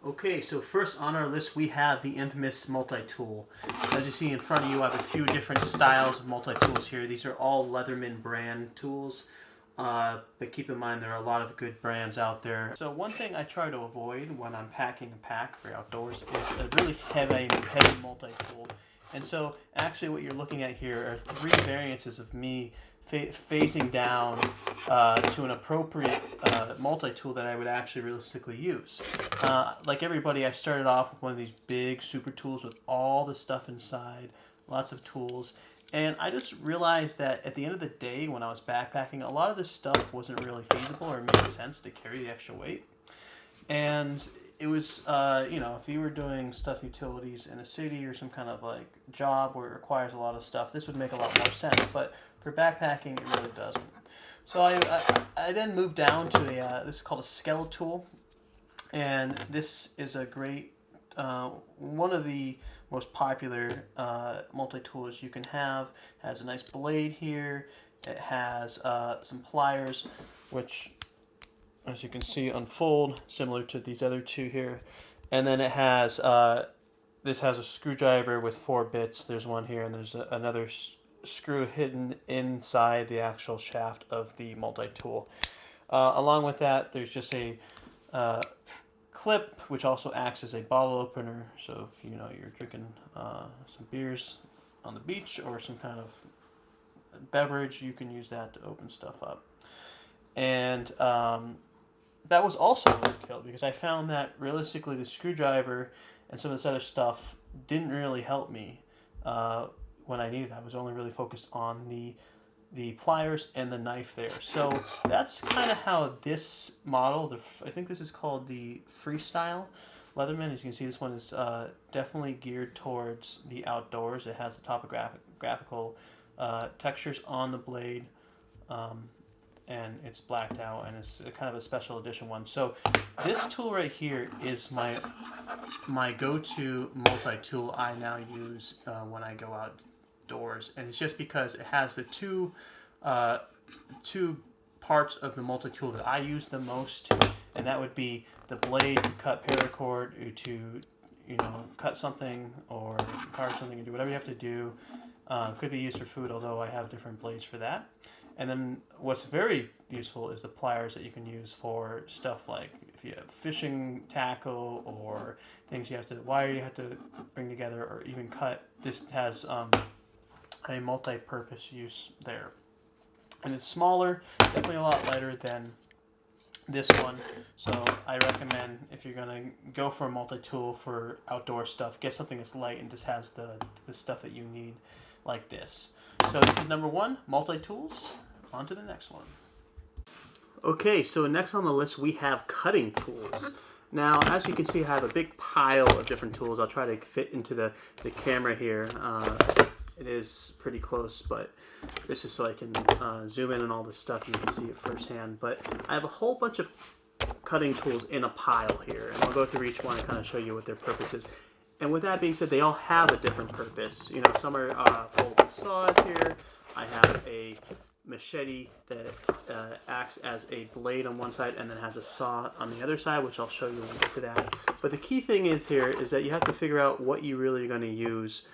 Okay, so first on our list we have the infamous multi-tool. As you see in front of you, I have a few different styles of multi-tools here. These are all Leatherman brand tools, but keep in mind there are a lot of good brands out there. So one thing I try to avoid when I'm packing a pack for outdoors is a really heavy multi-tool. And so actually what you're looking at here are three variances of me facing down to an appropriate multi-tool that I would actually realistically use. Like everybody, I started off with one of these big super tools with all the stuff inside, lots of tools, and I just realized that at the end of the day when I was backpacking, a lot of this stuff wasn't really feasible or made sense to carry the extra weight. And it was, if you were doing stuff utilities in a city or some kind of like job where it requires a lot of stuff, this would make a lot more sense. But for backpacking, it really doesn't. So I then moved down to this is called a skeletal tool, and this is a great one of the most popular multi-tools you can have. It has a nice blade here. It has some pliers, which, as you can see, unfold similar to these other two here, and then it has this has a screwdriver with 4 bits. There's one here, and there's another screw hidden inside the actual shaft of the multi-tool. Along with that, there's just a clip which also acts as a bottle opener. So if you're drinking some beers on the beach or some kind of beverage, you can use that to open stuff up. And that was also overkill because I found that realistically the screwdriver and some of this other stuff didn't really help me when I needed it. I was only really focused on the pliers and the knife there. So that's kind of how this model, I think this is called the Freestyle Leatherman. As you can see, this one is definitely geared towards the outdoors. It has the topographical textures on the blade, and it's blacked out, and it's kind of a special edition one. So this tool right here is my go-to multi-tool I now use when I go outdoors, and it's just because it has the two parts of the multi-tool that I use the most, and that would be the blade to cut paracord, to cut something or carve something and do whatever you have to do. Could be used for food, although I have different blades for that. And then what's very useful is the pliers that you can use for stuff like if you have fishing tackle or things you have to bring together or even cut. This has a multi-purpose use there. And it's smaller, definitely a lot lighter than this one. So I recommend if you're going to go for a multi-tool for outdoor stuff, get something that's light and just has the stuff that you need like this. So this is number 1, multi-tools. On to the next one. Okay, so next on the list we have cutting tools. Now, as you can see, I have a big pile of different tools. I'll try to fit into the camera here. It is pretty close, but this is so I can zoom in on all this stuff and you can see it firsthand. But I have a whole bunch of cutting tools in a pile here, and I'll go through each one and kind of show you what their purpose is. And with that being said, they all have a different purpose. Some are folding saws here. I have a machete that acts as a blade on one side and then has a saw on the other side, which I'll show you when we get to that. But the key thing is that you have to figure out what you really are going to use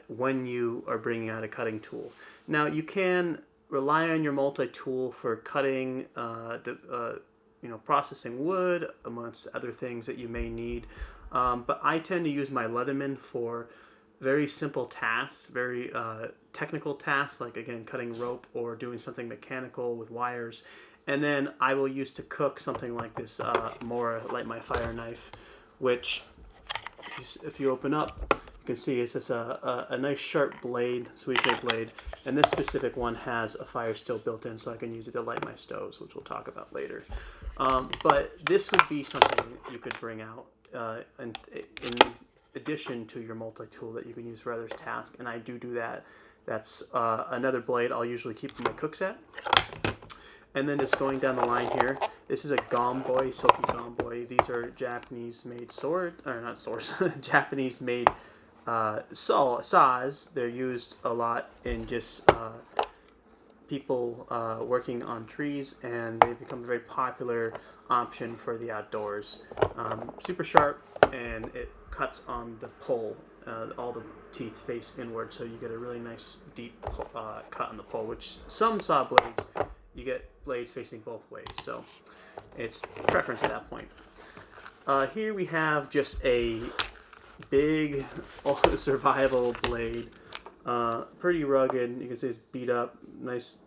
when you are bringing out a cutting tool. Now, you can rely on your multi-tool for cutting, processing wood, amongst other things that you may need. But I tend to use my Leatherman for very simple tasks, very technical tasks, like again cutting rope or doing something mechanical with wires. And then I will use to cook something like this Mora Light My Fire knife, which if you open up, you can see it's just a nice sharp blade, Swedish made blade, and this specific one has a fire still built in, so I can use it to light my stoves, which we'll talk about later. But this would be something you could bring out in addition to your multi-tool that you can use for other tasks, and I do that. That's another blade I'll usually keep in my cook set. And then just going down the line here, this is a gomboy, silky gomboy. These are Japanese-made Japanese-made saws. They're used a lot in just people working on trees, and they've become a very popular option for the outdoors. Super sharp, and it cuts on the pole. All the teeth face inward, so you get a really nice deep cut on the pole, which some saw blades, you get blades facing both ways, so it's preference at that point. Here we have just a big survival blade, pretty rugged. You can see it's beat up, nice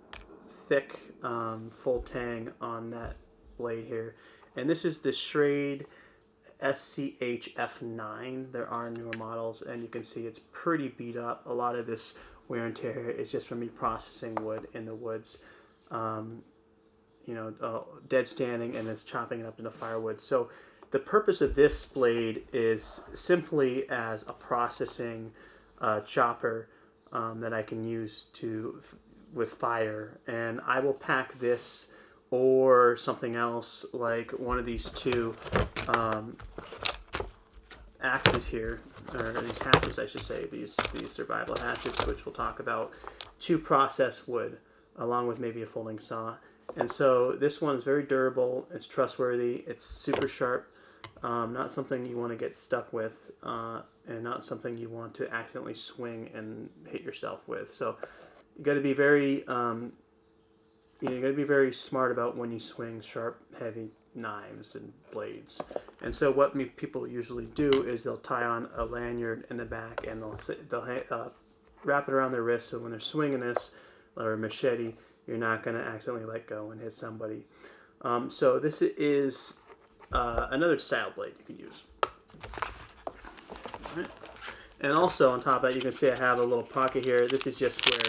thick full tang on that blade here. And this is the Schrade SCHF9. There are newer models, and you can see it's pretty beat up. A lot of this wear and tear is just from me processing wood in the woods, dead standing, and it's chopping it up into firewood. So the purpose of this blade is simply as a processing chopper that I can use with fire, and I will pack this or something else like one of these two axes here, or these hatchets I should say, these survival hatchets, which we'll talk about, to process wood along with maybe a folding saw. And so this one is very durable, it's trustworthy, it's super sharp, not something you want to get stuck with, and not something you want to accidentally swing and hit yourself with. So you got to be very smart about when you swing sharp, heavy knives and blades. And so what people usually do is they'll tie on a lanyard in the back, and they'll wrap it around their wrist, so when they're swinging this or a machete, you're not going to accidentally let go and hit somebody. So this is another style blade you can use. All right. And also on top of that, you can see I have a little pocket here. This is just where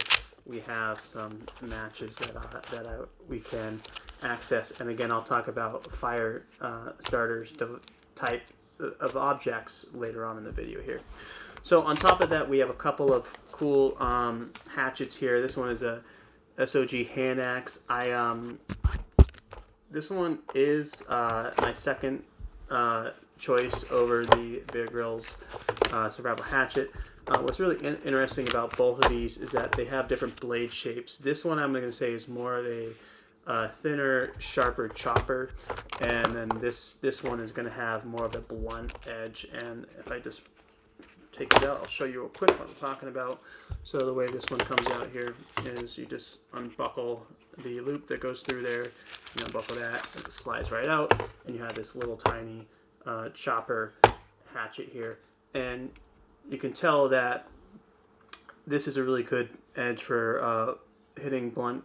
we have some matches that we can access. And again, I'll talk about fire starters type of objects later on in the video here. So on top of that, we have a couple of cool hatchets here. This one is a SOG hand axe. This one is my second choice over the Bear Grylls survival hatchet. What's really interesting about both of these is that they have different blade shapes. This one I'm going to say is more of a thinner, sharper chopper, and then this one is going to have more of a blunt edge. And if I just take it out, I'll show you real quick what I'm talking about. So the way this one comes out here is you just unbuckle the loop that goes through there, you unbuckle that, and it slides right out, and you have this little tiny chopper hatchet here. And you can tell that this is a really good edge for hitting blunt,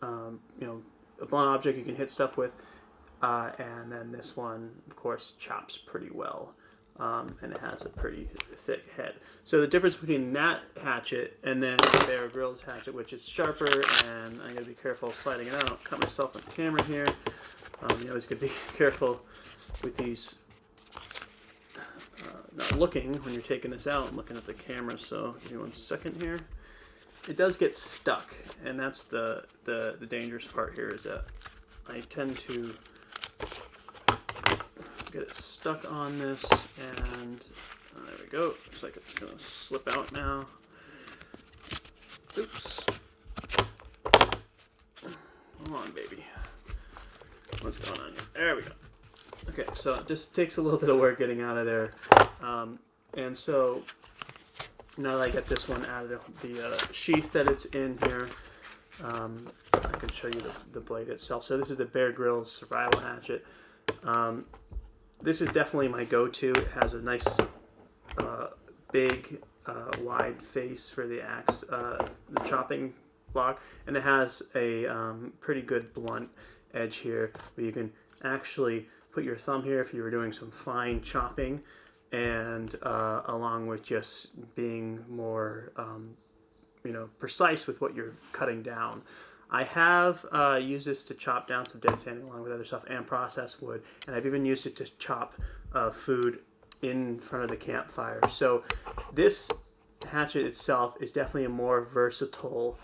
a blunt object you can hit stuff with. And then this one, of course, chops pretty well. And it has a pretty thick head. So the difference between that hatchet and then the Bear Grylls hatchet, which is sharper, and I'm going to be careful sliding it out. Cut myself on camera here. You always got to be careful with these, not looking when you're taking this out. I'm looking at the camera, so give me 1 second here. It does get stuck, and that's the dangerous part here, is that I tend to get it stuck on this, and there we go. Looks like it's going to slip out now. Oops. Hold on, baby. What's going on here? There we go. Okay, so it just takes a little bit of work getting out of there. And so now that I get this one out of the sheath that it's in here, I can show you the blade itself. So this is the Bear Grylls survival hatchet. This is definitely my go-to. It has a nice big wide face for the axe, the chopping block, and it has a pretty good blunt edge here where you can actually put your thumb here if you were doing some fine chopping, and along with just being more precise with what you're cutting down. I have used this to chop down some dead standing along with other stuff and process wood, and I've even used it to chop food in front of the campfire. So this hatchet itself is definitely a more versatile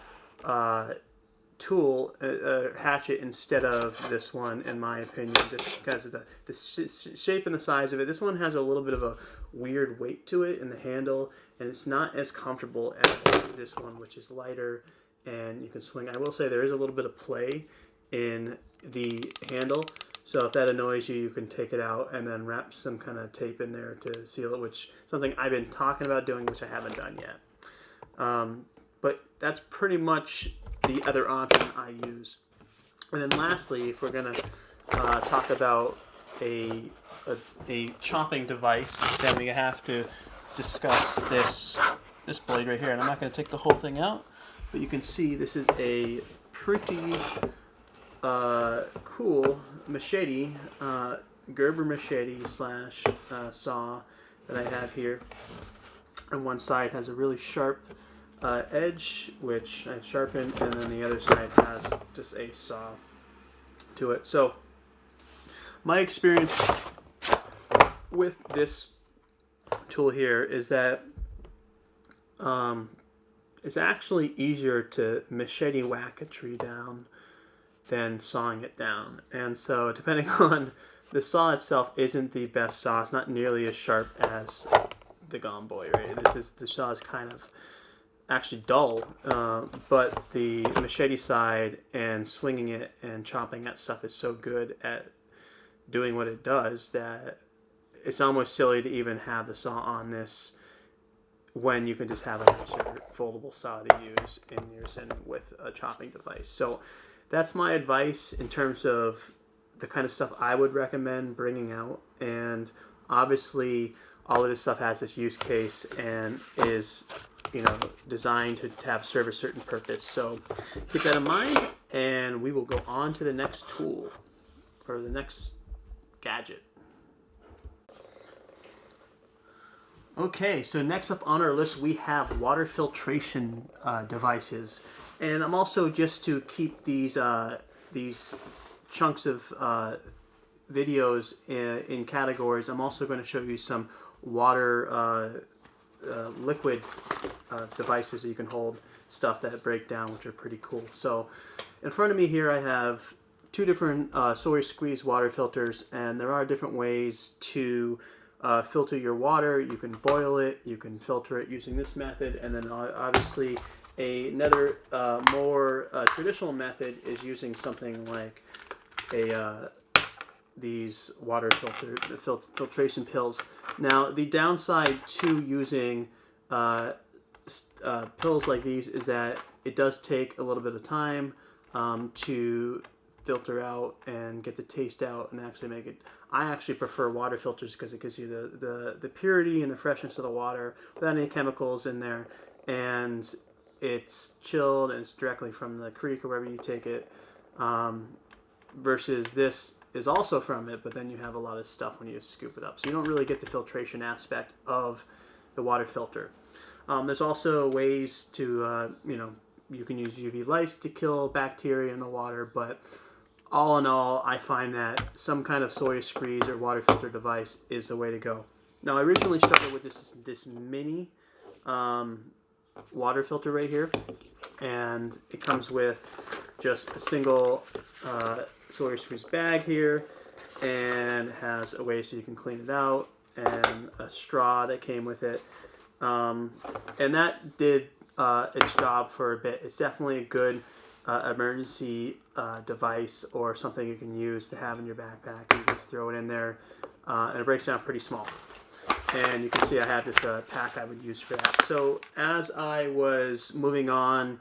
tool, hatchet, instead of this one, in my opinion, just because of the shape and the size of it. This one has a little bit of a weird weight to it in the handle, and it's not as comfortable as this one, which is lighter and you can swing. I will say there is a little bit of play in the handle, so if that annoys you, you can take it out and then wrap some kind of tape in there to seal it, which is something I've been talking about doing, which I haven't done yet. But that's pretty much the other option I use. And then lastly, if we're going to talk about a chopping device, then we have to discuss this blade right here. And I'm not going to take the whole thing out, but you can see this is a pretty cool machete, Gerber machete slash saw that I have here. And one side has a really sharp edge, which I've sharpened, and then the other side has just a saw to it. So my experience with this tool here is that it's actually easier to machete whack a tree down than sawing it down. And so depending on the saw itself isn't the best saw. It's not nearly as sharp as the Gone Boy, right? The saw is kind of actually dull, but the machete side and swinging it and chopping that stuff is so good at doing what it does that it's almost silly to even have the saw on this when you can just have a nicer foldable saw to use in unison with a chopping device. So that's my advice in terms of the kind of stuff I would recommend bringing out. And obviously all of this stuff has its use case and is, designed to serve a certain purpose. So keep that in mind, and we will go on to the next tool or the next gadget. Okay, so next up on our list we have water filtration devices, and I'm also, just to keep these chunks of videos in categories, I'm also going to show you some water liquid devices that you can hold stuff that break down, which are pretty cool. So in front of me here I have two different Sawyer squeeze water filters, and there are different ways to filter your water. You can boil it, you can filter it using this method, and then obviously another more traditional method is using something like these water filtration pills. Now the downside to using pills like these is that it does take a little bit of time to filter out and get the taste out and actually make it. I actually prefer water filters because it gives you the purity and the freshness of the water without any chemicals in there, and it's chilled and it's directly from the creek or wherever you take it, versus this is also from it, but then you have a lot of stuff when you scoop it up, so you don't really get the filtration aspect of the water filter. There's also ways to you can use UV lights to kill bacteria in the water, but all in all, I find that some kind of Sawyer squeeze or water filter device is the way to go. Now, I originally started with this mini water filter right here, and it comes with just a single Sawyer squeeze bag here, and has a way so you can clean it out, and a straw that came with it, and that did its job for a bit. It's definitely a good emergency device, or something you can use to have in your backpack, and you just throw it in there, and it breaks down pretty small. And you can see I have this pack I would use for that. So as I was moving on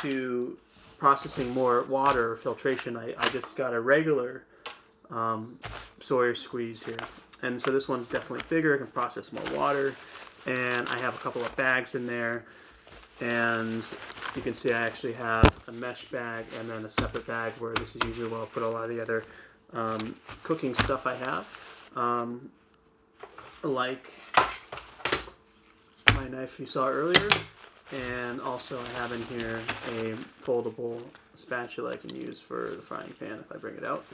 to processing more water filtration, I just got a regular Sawyer squeeze here, and so this one's definitely bigger, can process more water, and I have a couple of bags in there. And you can see I actually have a mesh bag and then a separate bag where this is usually where I'll put a lot of the other cooking stuff I have, like my knife you saw earlier, and also I have in here a foldable spatula I can use for the frying pan if I bring it out.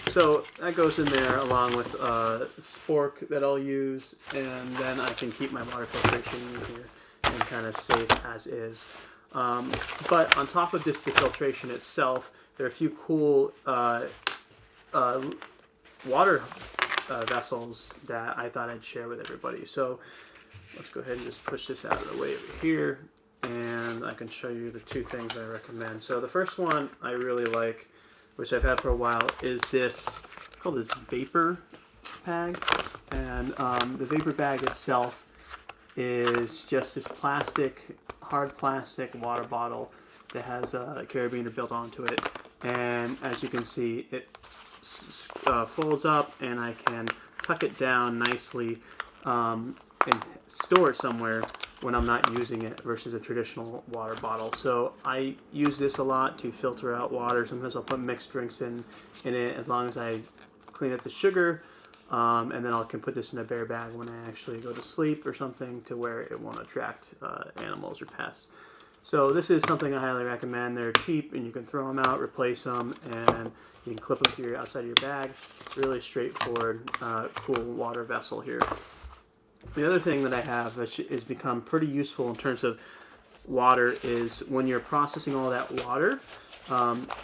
So that goes in there along with a spork that I'll use, and then I can keep my water filtration in here and kind of safe as is. But on top of just the filtration itself, there are a few cool water vessels that I thought I'd share with everybody. So let's go ahead and just push this out of the way over here. and I can show you the two things I recommend. So the first one I really like, which I've had for a while, is this, called this vapor bag. And the vapor bag itself is just this plastic, hard plastic water bottle that has a carabiner built onto it. And as you can see, it folds up, and I can tuck it down nicely and store it somewhere when I'm not using it versus a traditional water bottle. So I use this a lot to filter out water. Sometimes I'll put mixed drinks in it, as long as I clean up the sugar, and then I can put this in a bare bag when I actually go to sleep or something, to where it won't attract animals or pests. So this is something I highly recommend. They're cheap, and you can throw them out, replace them, and you can clip them to your outside of your bag. Really straightforward, cool water vessel here. The other thing that I have, which has become pretty useful in terms of water, is when you're processing all that water,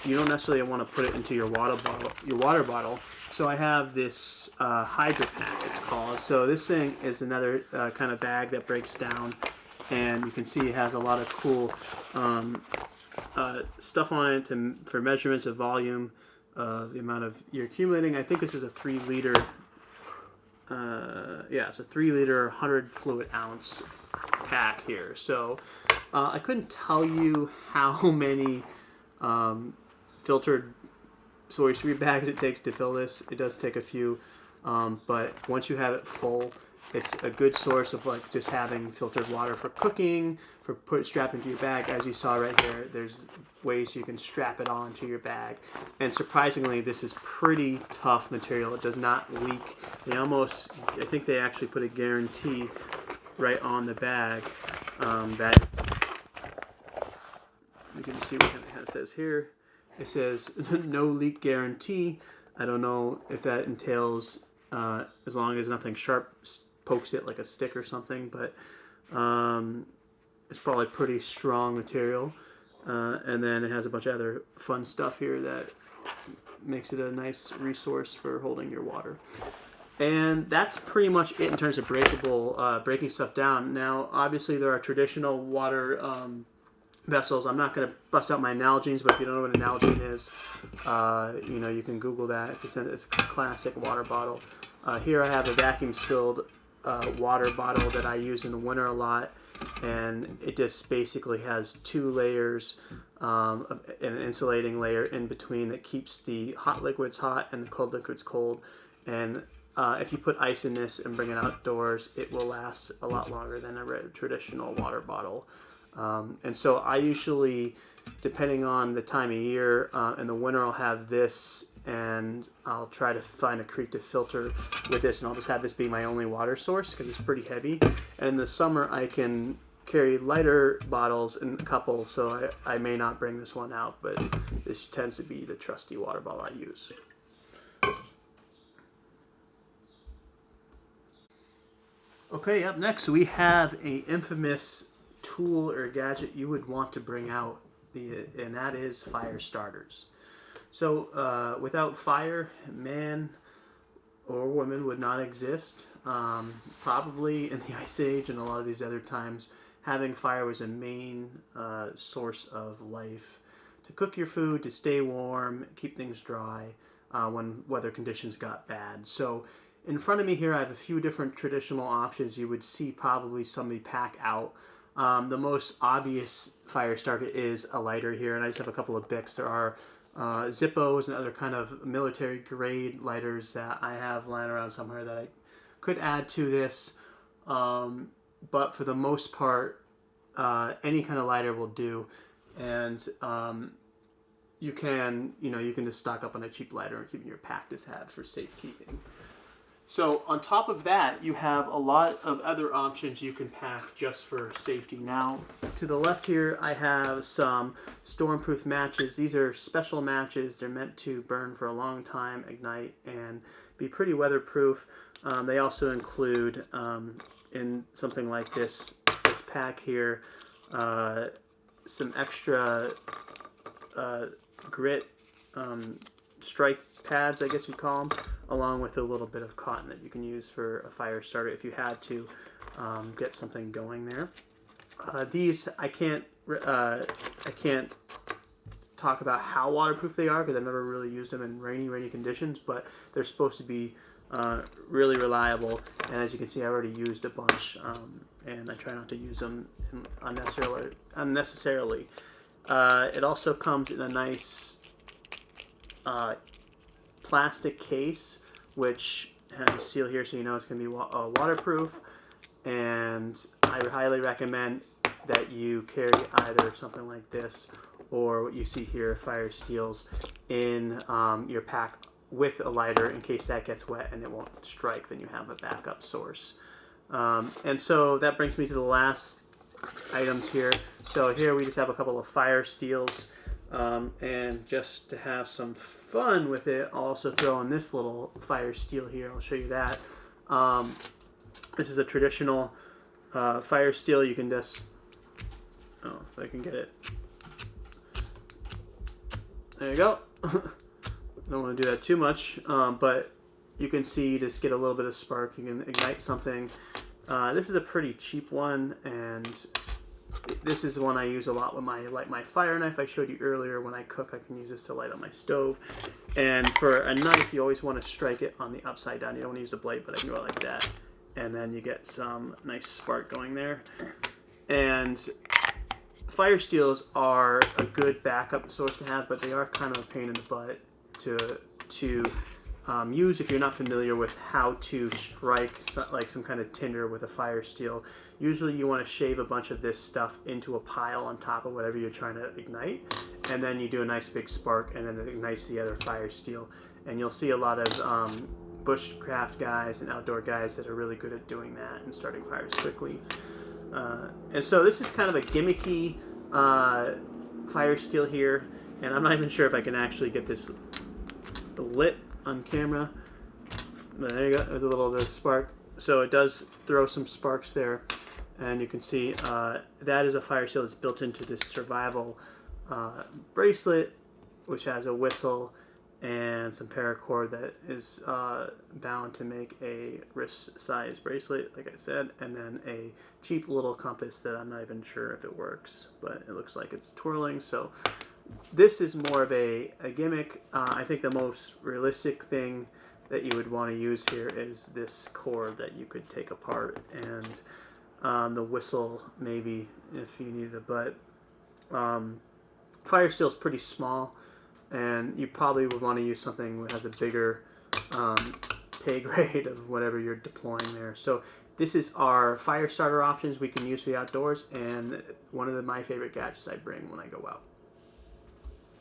you don't necessarily want to put it into your water bottle. So I have this Hydro Pack, it's called. So this thing is another kind of bag that breaks down, and you can see it has a lot of cool stuff on it for measurements of volume, the amount of you're accumulating. I think this is a 3 liter. It's a 3 liter 100 fluid ounce pack here. So I couldn't tell you how many filtered soy sweet bags it takes to fill this. It does take a few, but once you have it full, it's a good source of like just having filtered water for cooking, for strapping to your bag. As you saw right here, there's ways you can strap it onto your bag. And surprisingly, this is pretty tough material. It does not leak. I think they actually put a guarantee right on the bag that you can see what it says here. It says no leak guarantee. I don't know if that entails as long as nothing sharp pokes it like a stick or something, but it's probably pretty strong material. And then it has a bunch of other fun stuff here that makes it a nice resource for holding your water. And that's pretty much it in terms of breaking stuff down. Now, obviously, there are traditional water vessels. I'm not going to bust out my Nalgene's, but if you don't know what an Nalgene is, you can Google that. It's a classic water bottle. Here I have a vacuum-sealed water bottle that I use in the winter a lot, and it just basically has 2 layers, an insulating layer in between that keeps the hot liquids hot and the cold liquids cold. And if you put ice in this and bring it outdoors, it will last a lot longer than a traditional water bottle. And so I usually, depending on the time of year, in the winter I'll have this, and I'll try to find a creek to filter with this, and I'll just have this be my only water source because it's pretty heavy. And in the summer I can carry lighter bottles in a couple, so I may not bring this one out, but this tends to be the trusty water bottle I use. Okay, up next we have a infamous tool or gadget you would want to bring out, and that is fire starters. So without fire, man or woman would not exist. Probably in the Ice Age and a lot of these other times, having fire was a main source of life. To cook your food, to stay warm, keep things dry when weather conditions got bad. So in front of me here I have a few different traditional options you would see probably somebody pack out. The most obvious fire starter is a lighter here, and I just have a couple of Bics. There are Zippos and other kind of military grade lighters that I have lying around somewhere that I could add to this, but for the most part any kind of lighter will do. And you can just stock up on a cheap lighter and keep in your pack to have for safekeeping. So on top of that, you have a lot of other options you can pack just for safety. Now, to the left here, I have some stormproof matches. These are special matches. They're meant to burn for a long time, ignite, and be pretty weatherproof. They also include, in something like this pack here, some extra grit strike pads, I guess you'd call them, along with a little bit of cotton that you can use for a fire starter if you had to get something going there. These I can't talk about how waterproof they are because I've never really used them in rainy conditions, but they're supposed to be really reliable. And as you can see, I already used a bunch, and I try not to use them unnecessarily. It also comes in a nice plastic case, which has a seal here so you know it's going to be waterproof. And I highly recommend that you carry either something like this or what you see here, fire steels, in your pack with a lighter in case that gets wet and it won't strike. Then you have a backup source. And so that brings me to the last items here. So here we just have a couple of fire steels, and just to have some fun with it, I'll also throw in this little fire steel here. I'll show you that. This is a traditional fire steel. You can just, oh, if I can get it. There you go. Don't want to do that too much, but you can see, just get a little bit of spark. You can ignite something. This is a pretty cheap one, and this is one I use a lot when I light my fire knife. I showed you earlier when I cook, I can use this to light on my stove. And for a knife, you always want to strike it on the upside down. You don't want to use a blade, but I can go like that. And then you get some nice spark going there. And fire steels are a good backup source to have, but they are kind of a pain in the butt to use if you're not familiar with how to strike like some kind of tinder with a fire steel. Usually you want to shave a bunch of this stuff into a pile on top of whatever you're trying to ignite, and then you do a nice big spark, and then it ignites the other fire steel. And you'll see a lot of bushcraft guys and outdoor guys that are really good at doing that and starting fires quickly. And so this is kind of a gimmicky fire steel here, and I'm not even sure if I can actually get this lit on camera. But there you go, there's a little bit of spark. So it does throw some sparks there, and you can see that is a fire steel that's built into this survival bracelet, which has a whistle and some paracord that is bound to make a wrist size bracelet, like I said, and then a cheap little compass that I'm not even sure if it works, but it looks like it's twirling. So this is more of a gimmick. I think the most realistic thing that you would want to use here is this cord that you could take apart, and the whistle maybe if you needed it. But fire steel is pretty small, and you probably would want to use something that has a bigger pay grade of whatever you're deploying there. So this is our fire starter options we can use for the outdoors, and one of my favorite gadgets I bring when I go out.